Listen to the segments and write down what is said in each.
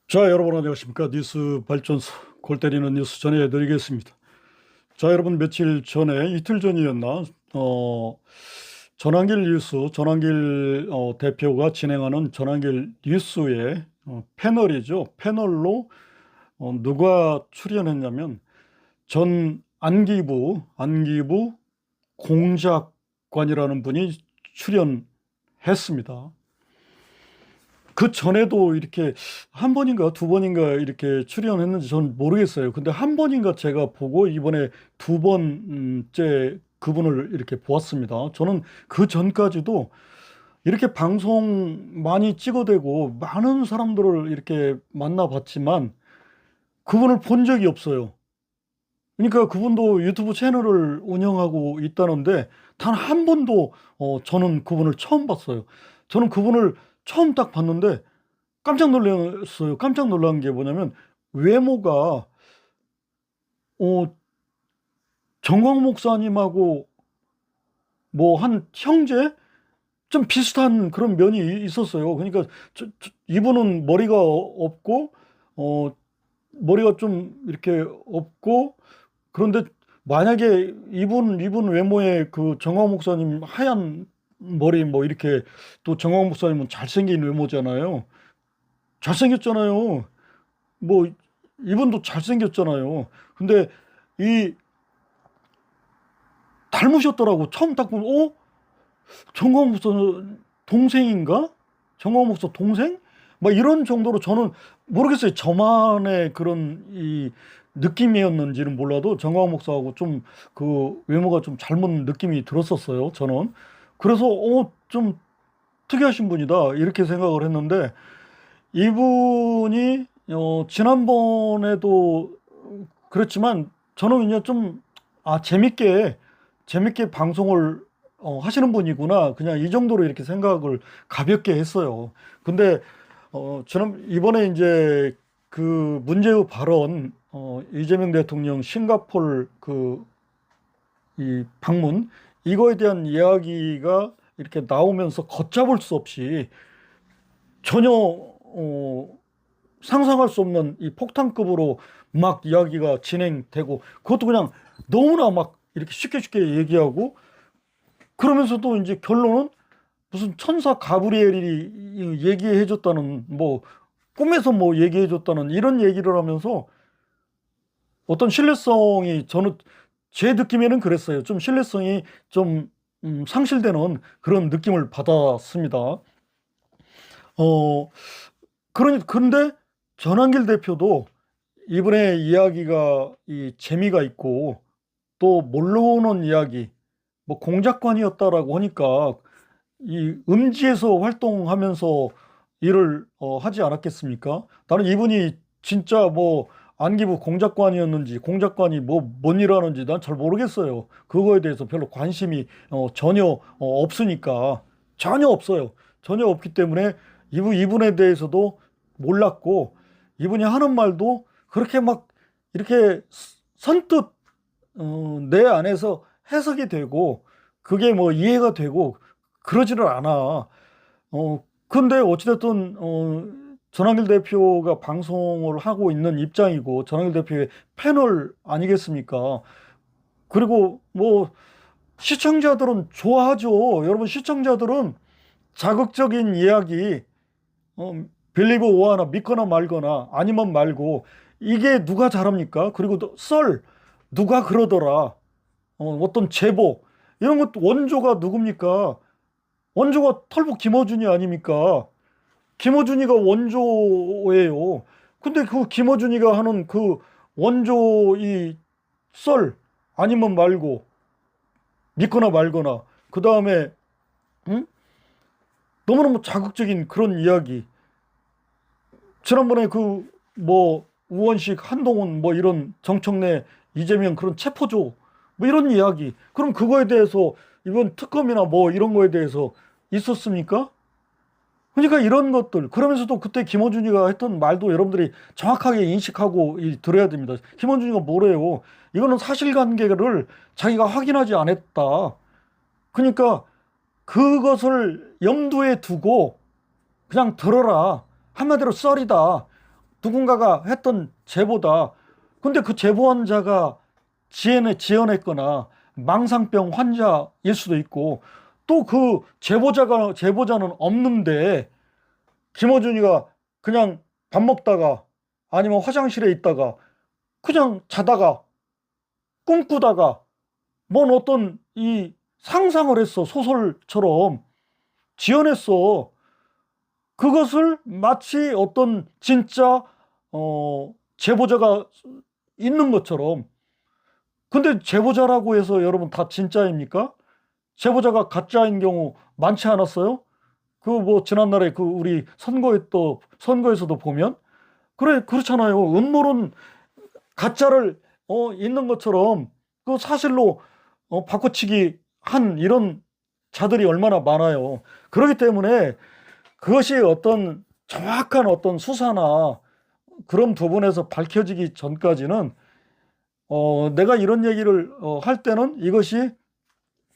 자, 여러분 안녕하십니까? 뉴스 발전소 골 때리는 뉴스 전해드리겠습니다. 자, 여러분 며칠 전에 이틀 전이었나? 전환길 뉴스, 전환길 대표가 진행하는 전환길 뉴스의 패널이죠. 패널로 누가 출연했냐면 전 안기부 공작관이라는 분이 출연했습니다. 그 전에도 이렇게 한 번인가 두 번인가 이렇게 출연했는지 전 모르겠어요. 근데 한 번인가 제가 보고 이번에 두 번째 그분을 이렇게 보았습니다. 저는 그 전까지도 이렇게 방송 많이 찍어대고 많은 사람들을 이렇게 만나봤지만 그분을 본 적이 없어요. 그러니까 그분도 유튜브 채널을 운영하고 있다는데 단 한 번도 저는 그분을 처음 봤어요. 저는 그분을 처음 딱 봤는데 깜짝 놀랐어요. 깜짝 놀란 게 뭐냐면 외모가 어, 정광 목사님하고 뭐 한 형제 좀 비슷한 그런 면이 있었어요. 그러니까 이분은 머리가 없고 어, 머리가 좀 이렇게 없고 그런데 만약에 이분 외모에 그 정광 목사님 하얀 머리 뭐 이렇게 또 정광 목사님은 잘생긴 외모잖아요. 잘생겼잖아요. 뭐 이분도 잘생겼잖아요. 근데 이 닮으셨더라고. 처음 딱 보면 정광 목사 동생인가? 정광 목사 동생? 막 이런 정도로 저는 모르겠어요. 저만의 그런 이 느낌이었는지는 몰라도 정광 목사하고 좀 그 외모가 좀 닮은 느낌이 들었었어요. 저는. 그래서 좀 특이하신 분이다 이렇게 생각을 했는데 이분이 지난번에도 그렇지만 저는 그냥 좀 재밌게 방송을 하시는 분이구나 그냥 이 정도로 이렇게 생각을 가볍게 했어요. 근데 저는 이번에 이제 그 문제의 발언 이재명 대통령 싱가포르 그 이 방문 이거에 대한 이야기가 이렇게 나오면서 걷잡을 수 없이 전혀 상상할 수 없는 이 폭탄급으로 막 이야기가 진행되고 그것도 그냥 너무나 막 이렇게 쉽게 얘기하고 그러면서도 이제 결론은 무슨 천사 가브리엘이 얘기해 줬다는 뭐 꿈에서 뭐 얘기해 줬다는 이런 얘기를 하면서 어떤 신뢰성이 저는 제 느낌에는 그랬어요. 좀 신뢰성이 좀 상실되는 그런 느낌을 받았습니다. 어, 그런데 전환길 대표도 이번에 이야기가 이 재미가 있고 또 몰려오는 이야기 뭐 공작관이었다라고 하니까 이 음지에서 활동하면서 일을 하지 않았겠습니까? 나는 이분이 진짜 뭐 안기부 공작관이었는지 공작관이 뭐 뭔 일 하는지 난 잘 모르겠어요. 그거에 대해서 별로 관심이 전혀 없으니까 전혀 없어요. 전혀 없기 때문에 이분에 대해서도 몰랐고 이분이 하는 말도 그렇게 막 이렇게 선뜻 내 안에서 해석이 되고 그게 뭐 이해가 되고 그러지를 않아. 근데 어찌됐든 전환길 대표가 방송을 하고 있는 입장이고 전환길 대표의 패널 아니겠습니까? 그리고 뭐 시청자들은 좋아하죠. 여러분 시청자들은 자극적인 이야기 빌리브 오하나 믿거나 말거나 아니면 말고 이게 누가 잘합니까? 그리고 또 썰 누가 그러더라. 어떤 제보 이런 것 원조가 누굽니까? 원조가 털보 김어준이 아닙니까? 김어준이가 원조예요. 근데 그 김어준이가 하는 그 원조 이 썰 아니면 말고 믿거나 말거나 그 다음에 응? 너무너무 자극적인 그런 이야기 지난번에 그 뭐 우원식 한동훈 뭐 이런 정청래 이재명 그런 체포조 뭐 이런 이야기 그럼 그거에 대해서 이번 특검이나 뭐 이런 거에 대해서 있었습니까? 그러니까 이런 것들 그러면서도 그때 김어준이가 했던 말도 여러분들이 정확하게 인식하고 들어야 됩니다. 김어준이가 뭐래요? 이거는 사실관계를 자기가 확인하지 않았다. 그러니까 그것을 염두에 두고 그냥 들어라. 한마디로 썰이다. 누군가가 했던 제보다. 근데 그 제보한 자가 지어냈거나 망상병 환자일 수도 있고, 또 그 제보자는 없는데 김어준이가 그냥 밥 먹다가 아니면 화장실에 있다가 그냥 자다가 꿈꾸다가 뭔 어떤 이 상상을 했어. 소설처럼 지어냈어. 그것을 마치 어떤 진짜 제보자가 있는 것처럼. 근데 제보자라고 해서 여러분 다 진짜입니까? 제보자가 가짜인 경우 많지 않았어요? 그 뭐 지난날에 그 우리 선거에서도 보면 그래 그렇잖아요. 음모론 가짜를 있는 것처럼 그 사실로 바꿔치기 한 이런 자들이 얼마나 많아요. 그렇기 때문에 그것이 어떤 정확한 어떤 수사나 그런 부분에서 밝혀지기 전까지는 내가 이런 얘기를 할 때는 이것이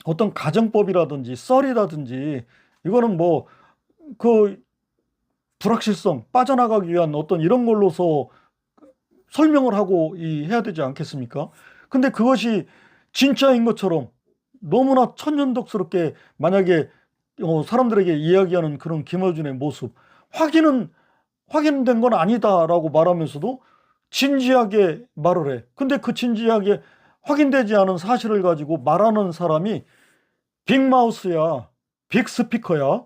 어떤 가정법이라든지 썰이라든지 이거는 뭐 그 불확실성 빠져나가기 위한 어떤 이런 걸로서 설명을 하고 해야 되지 않겠습니까? 근데 그것이 진짜인 것처럼 너무나 천연덕스럽게 만약에 사람들에게 이야기하는 그런 김어준의 모습, 확인된 건 아니다라고 말하면서도 진지하게 말을 해. 근데 그 진지하게 확인되지 않은 사실을 가지고 말하는 사람이 빅마우스야, 빅스피커야.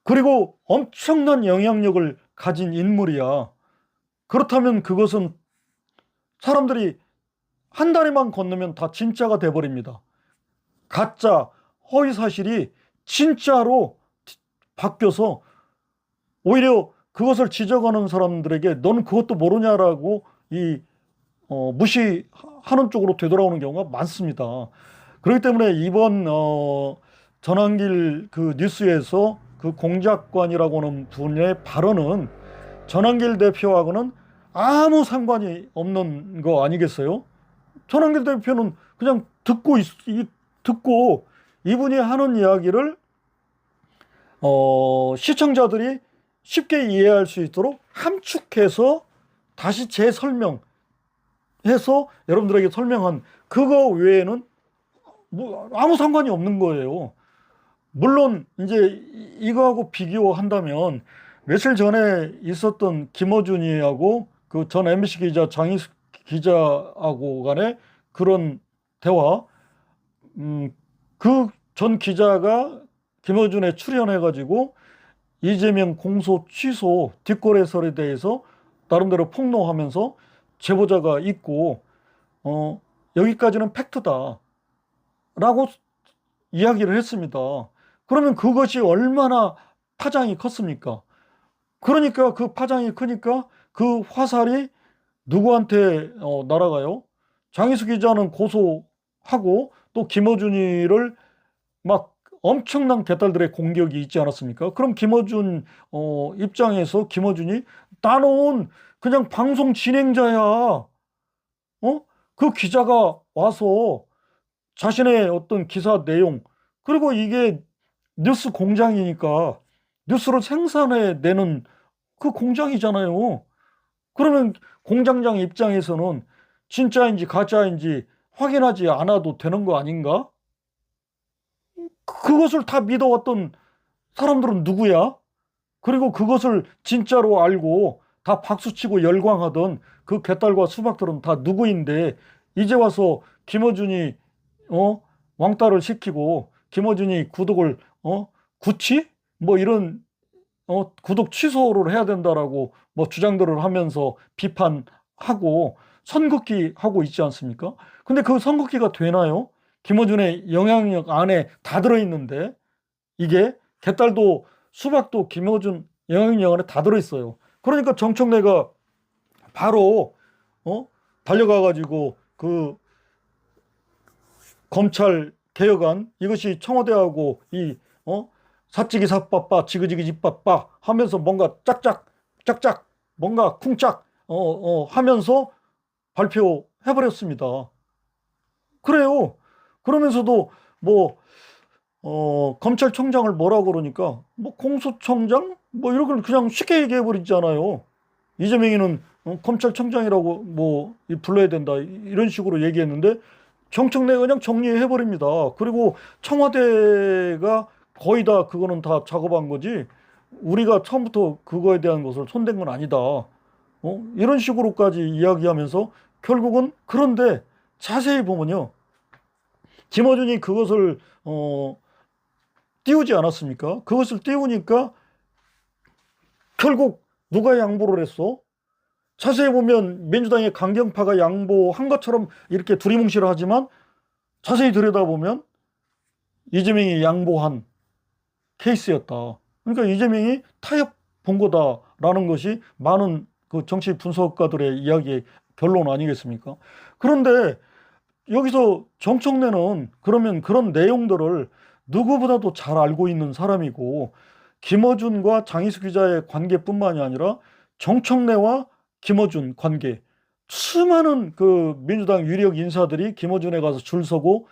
그리고 엄청난 영향력을 가진 인물이야. 그렇다면 그것은 사람들이 한 다리만 건너면 다 진짜가 돼버립니다. 가짜, 허위 사실이 진짜로 바뀌어서 오히려 그것을 지적하는 사람들에게 너는 그것도 모르냐라고 무시하는 쪽으로 되돌아오는 경우가 많습니다. 그렇기 때문에 이번 전환길 그 뉴스에서 그 공작관이라고 하는 분의 발언은 전환길 대표하고는 아무 상관이 없는 거 아니겠어요? 전환길 대표는 그냥 듣고 이분이 하는 이야기를 시청자들이 쉽게 이해할 수 있도록 함축해서 다시 재설명해서 여러분들에게 설명한 그거 외에는 뭐 아무 상관이 없는 거예요. 물론 이제 이거하고 비교한다면 며칠 전에 있었던 김어준이하고 그 전 MBC 기자 장희숙 기자하고 간의 그런 대화, 그 전 기자가 김어준에 출연해가지고 이재명 공소 취소 뒷거래설에 대해서 나름대로 폭로하면서 제보자가 있고 여기까지는 팩트다라고 이야기를 했습니다. 그러면 그것이 얼마나 파장이 컸습니까? 그러니까 그 파장이 크니까 그 화살이 누구한테 날아가요? 장희수 기자는 고소하고 또 김어준이를 막 엄청난 개딸들의 공격이 있지 않았습니까? 그럼 김어준 입장에서 김어준이 나는 그냥 방송 진행자야. 그 기자가 와서 자신의 어떤 기사 내용, 그리고 이게 뉴스 공장이니까 뉴스를 생산해내는 그 공장이잖아요. 그러면 공장장 입장에서는 진짜인지 가짜인지 확인하지 않아도 되는 거 아닌가? 그것을 다 믿어왔던 사람들은 누구야? 그리고 그것을 진짜로 알고 다 박수치고 열광하던 그 개딸과 수박들은 다 누구인데 이제 와서 김어준이 왕따를 시키고 김어준이 구독을 구치? 뭐 이런 구독 취소를 해야 된다라고 뭐 주장들을 하면서 비판하고 선긋기 하고 있지 않습니까? 근데 그 선긋기가 되나요? 김어준의 영향력 안에 다 들어있는데 이게 개딸도 수박도 김어준 영향력 안에 다 들어있어요. 그러니까 정청래가 바로 달려가 가지고 그 검찰 개혁안 이것이 청와대하고 사찌기 사빠빠 지그지기 집빠빠 하면서 뭔가 짝짝 짝짝 뭔가 쿵짝 하면서 발표해버렸습니다. 그래요. 그러면서도 뭐 검찰총장을 뭐라고 그러니까 뭐 공수총장 뭐 이런 걸 그냥 쉽게 얘기해 버리잖아요. 이재명이는 검찰청장이라고 뭐 불러야 된다 이런 식으로 얘기했는데 정청래가 그냥 정리해버립니다. 그리고 청와대가 거의 다 그거는 다 작업한 거지 우리가 처음부터 그거에 대한 것을 손댄 건 아니다. 이런 식으로까지 이야기하면서 결국은 그런데 자세히 보면요. 김어준이 그것을 띄우지 않았습니까? 그것을 띄우니까 결국 누가 양보를 했어? 자세히 보면 민주당의 강경파가 양보한 것처럼 이렇게 두리뭉실 하지만 자세히 들여다보면 이재명이 양보한 케이스였다. 그러니까 이재명이 타협 본 거다라는 것이 많은 그 정치 분석가들의 이야기의 결론 아니겠습니까? 그런데 여기서 정청래는 그러면 그런 내용들을 누구보다도 잘 알고 있는 사람이고 김어준과 장희수 기자의 관계뿐만이 아니라 정청래와 김어준 관계 수많은 그 민주당 유력 인사들이 김어준에 가서 줄 서고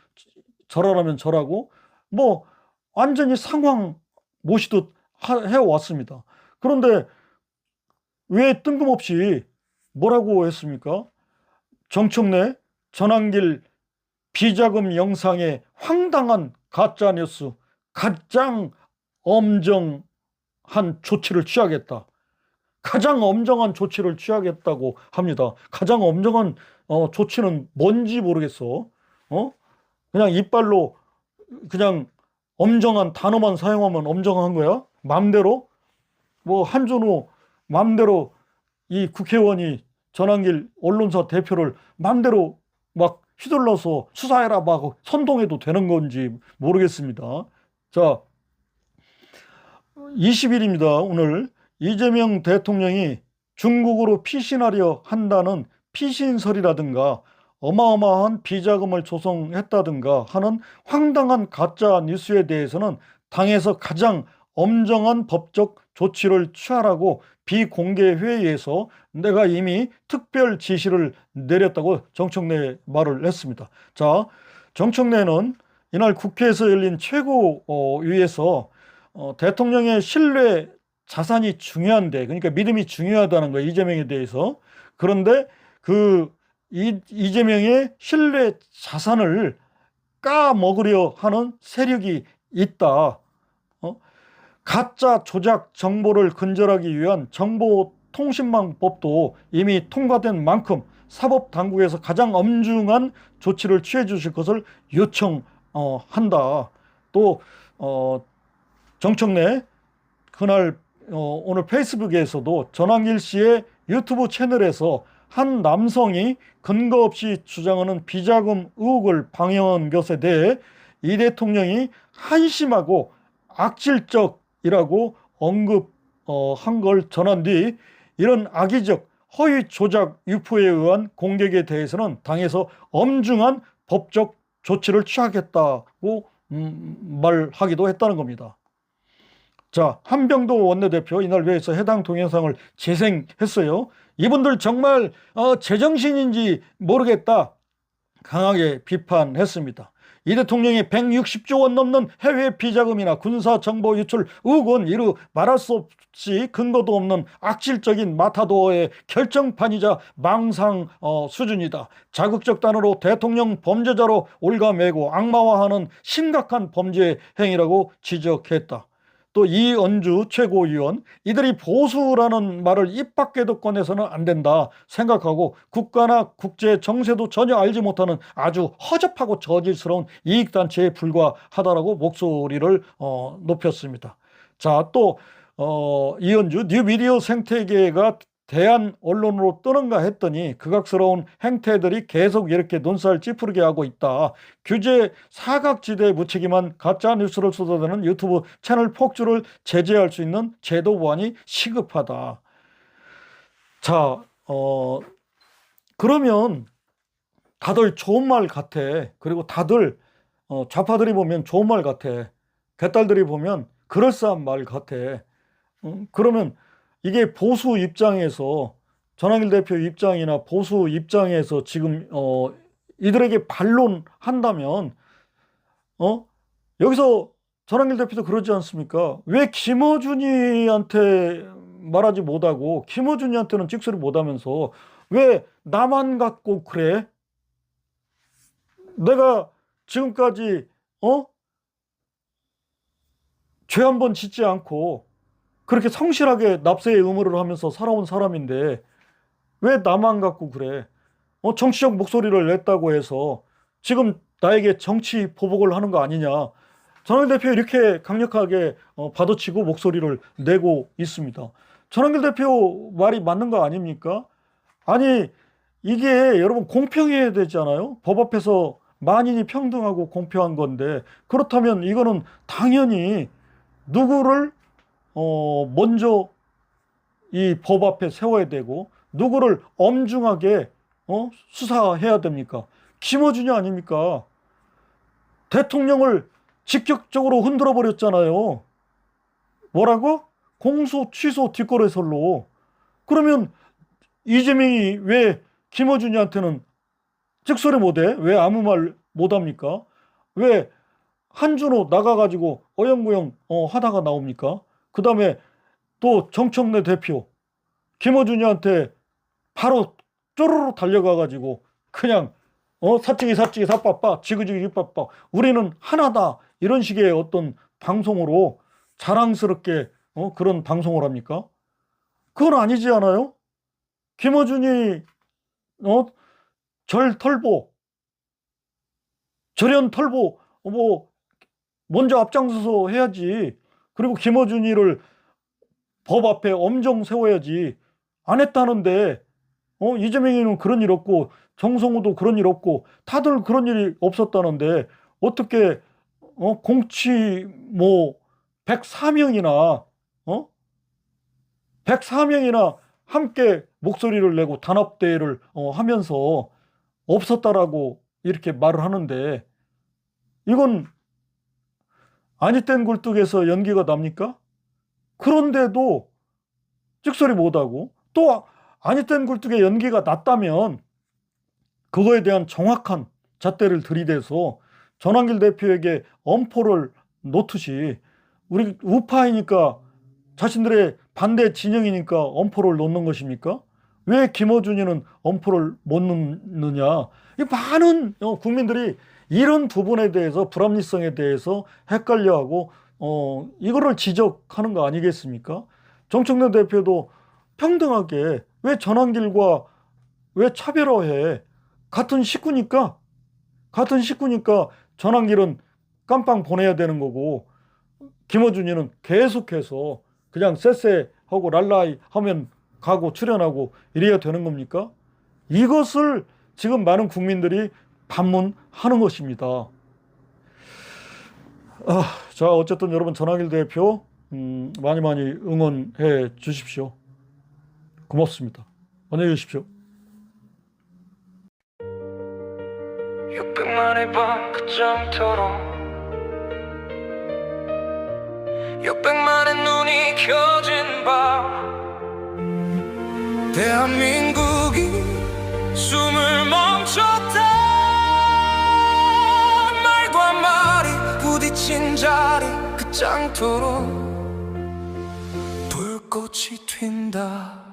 절하라면 절하고 뭐 완전히 상황 모시듯 해왔습니다. 그런데 왜 뜬금없이 뭐라고 했습니까? 정청래 전환길 비자금 영상의 황당한 가짜뉴스 가장 엄정한 조치를 취하겠다. 가장 엄정한 조치를 취하겠다고 합니다. 가장 엄정한 조치는 뭔지 모르겠어. 그냥 이빨로 그냥 엄정한 단어만 사용하면 엄정한 거야? 맘대로? 뭐 한준호 맘대로 이 국회의원이 전환길 언론사 대표를 맘대로 막 휘둘러서 수사해라 막 선동해도 되는 건지 모르겠습니다. 자, 20일입니다. 오늘 이재명 대통령이 중국으로 피신하려 한다는 피신설이라든가 어마어마한 비자금을 조성했다든가 하는 황당한 가짜 뉴스에 대해서는 당에서 가장 엄정한 법적 조치를 취하라고 비공개 회의에서 내가 이미 특별 지시를 내렸다고 정청래 말을 했습니다. 자, 정청래는 이날 국회에서 열린 최고위에서 대통령의 신뢰 자산이 중요한데, 그러니까 믿음이 중요하다는 거예요, 이재명에 대해서. 그런데 그 이재명의 신뢰 자산을 까먹으려 하는 세력이 있다. 가짜 조작 정보를 근절하기 위한 정보통신망법도 이미 통과된 만큼 사법당국에서 가장 엄중한 조치를 취해 주실 것을 요청한다. 또 정청래 그날 오늘 페이스북에서도 전환길 씨의 유튜브 채널에서 한 남성이 근거 없이 주장하는 비자금 의혹을 방영한 것에 대해 이 대통령이 한심하고 악질적이라고 언급한 걸 전한 뒤 이런 악의적 허위 조작 유포에 의한 공격에 대해서는 당에서 엄중한 법적 조치를 취하겠다고 말하기도 했다는 겁니다. 자, 한병도 원내대표 이날 회의에서 해당 동영상을 재생했어요. 이분들 정말 제정신인지 모르겠다 강하게 비판했습니다. 이 대통령이 160조 원 넘는 해외 비자금이나 군사 정보 유출 의혹은 이루 말할 수 없이 근거도 없는 악질적인 마타도어의 결정판이자 망상 수준이다. 자극적 단어로 대통령 범죄자로 올가매고 악마화하는 심각한 범죄 행위라고 지적했다. 또 이은주 최고위원, 이들이 보수라는 말을 입 밖에도 꺼내서는 안 된다 생각하고 국가나 국제 정세도 전혀 알지 못하는 아주 허접하고 저질스러운 이익단체에 불과하다라고 목소리를 높였습니다. 자, 또 이은주, 뉴미디어 생태계가 대한 언론으로 뜨는가 했더니 극악스러운 행태들이 계속 이렇게 눈살 찌푸리게 하고 있다. 규제 사각지대에 묻히기만 가짜 뉴스를 쏟아내는 유튜브 채널 폭주를 제재할 수 있는 제도 보완이 시급하다. 자, 그러면 다들 좋은 말 같아. 그리고 다들 좌파들이 보면 좋은 말 같아. 개딸들이 보면 그럴싸한 말 같아. 그러면 이게 보수 입장에서 전환길 대표 입장이나 보수 입장에서 지금 이들에게 반론한다면 여기서 전환길 대표도 그러지 않습니까? 왜 김어준이한테 말하지 못하고 김어준이한테는 찍소리 못하면서 왜 나만 갖고 그래? 내가 지금까지 죄 한 번 짓지 않고 그렇게 성실하게 납세의 의무를 하면서 살아온 사람인데 왜 나만 갖고 그래? 정치적 목소리를 냈다고 해서 지금 나에게 정치 보복을 하는 거 아니냐? 전환길 대표 이렇게 강력하게 받아치고 목소리를 내고 있습니다. 전환길 대표 말이 맞는 거 아닙니까? 아니, 이게 여러분 공평해야 되잖아요. 법 앞에서 만인이 평등하고 공평한 건데, 그렇다면 이거는 당연히 누구를 먼저 이 법 앞에 세워야 되고 누구를 엄중하게 수사해야 됩니까? 김어준이 아닙니까? 대통령을 직격적으로 흔들어 버렸잖아요. 뭐라고? 공소 취소 뒷거래설로. 그러면 이재명이 왜 김어준이한테는 찍소리 못해? 왜 아무 말 못합니까? 왜 한준호 나가가지고 어영부영 하다가 나옵니까? 그 다음에 또 정청래 대표 김어준이한테 바로 쪼르르 달려가가지고 그냥 사찌기 사빠빠 지그지기 빠빠 우리는 하나다 이런 식의 어떤 방송으로 자랑스럽게 그런 방송을 합니까? 그건 아니지 않아요? 김어준이 절연 털보 뭐 먼저 앞장서서 해야지. 그리고 김어준이를 법 앞에 엄정 세워야지. 안 했다는데 이재명이는 그런 일 없고 정성호도 그런 일 없고 다들 그런 일이 없었다는데 어떻게 공치 뭐 104명이나 104명이나 함께 목소리를 내고 단합대회를 하면서 없었다라고 이렇게 말을 하는데 이건 아니 땐 굴뚝에서 연기가 납니까? 그런데도 찍소리 못하고 또 아니 땐 굴뚝에 연기가 났다면 그거에 대한 정확한 잣대를 들이대서 전환길 대표에게 엄포를 놓듯이 우리 우파이니까 자신들의 반대 진영이니까 엄포를 놓는 것입니까? 왜 김어준이는 엄포를 못 놓느냐? 이 많은 국민들이 이런 부분에 대해서 불합리성에 대해서 헷갈려하고 이거를 지적하는 거 아니겠습니까? 정청래 대표도 평등하게 왜 전환길과 왜 차별화해? 같은 식구니까 전환길은 깜빵 보내야 되는 거고 김어준이는 계속해서 그냥 쎄쎄하고 랄라이 하면 가고 출연하고 이래야 되는 겁니까? 이것을 지금 많은 국민들이 반문하는 것입니다. 자, 어쨌든 여러분 전환길 대표 많이 응원해 주십시오. 고맙습니다. 안녕히 계십시오. 600만의 밤 끝장터로 600만의 눈이 켜진 밤 대한민국이 숨을 멈췄다 말과 말이 부딪힌 자리 끝장터로 불꽃이 튄다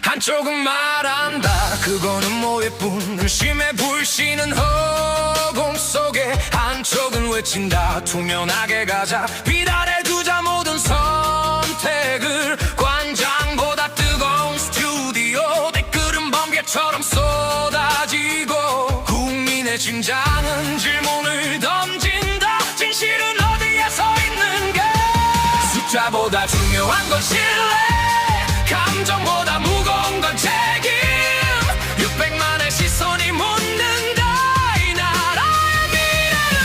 한쪽은 말한다 그거는 모해뿐 의심에 불씨는 허공 속에 한쪽은 외친다 투명하게 가자 비단에 두자 모든 선택을 관장보다 뜨거운 스튜디오 댓글은 번개처럼 쏟아지고 국민의 심장은 질문을 던진다 진실은 어디에 서 있는가 숫자보다 중요한 건 신뢰 감정보다 무거운 건 책임 600만의 시선이 묻는다 이 나라의 미래는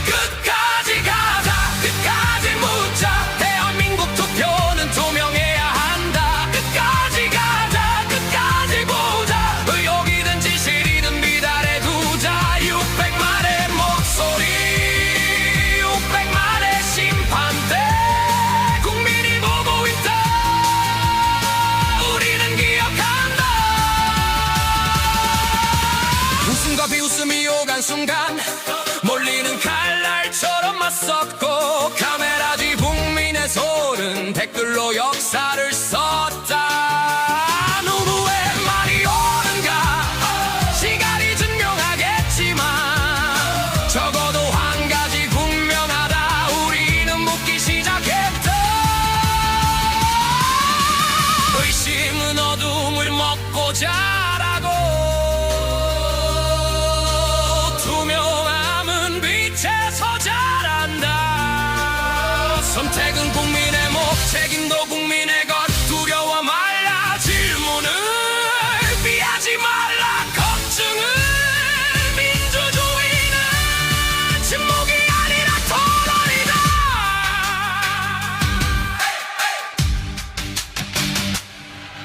끝까지 가자 끝까지 묻자 대한민국 투표는 투명해야 한다 끝까지 가자 끝까지 보자 의혹이든 진실이든 미달에 두자 600만의 목소리 600만의 심판대 국민이 보고 있다 댓글로 역사를 썼다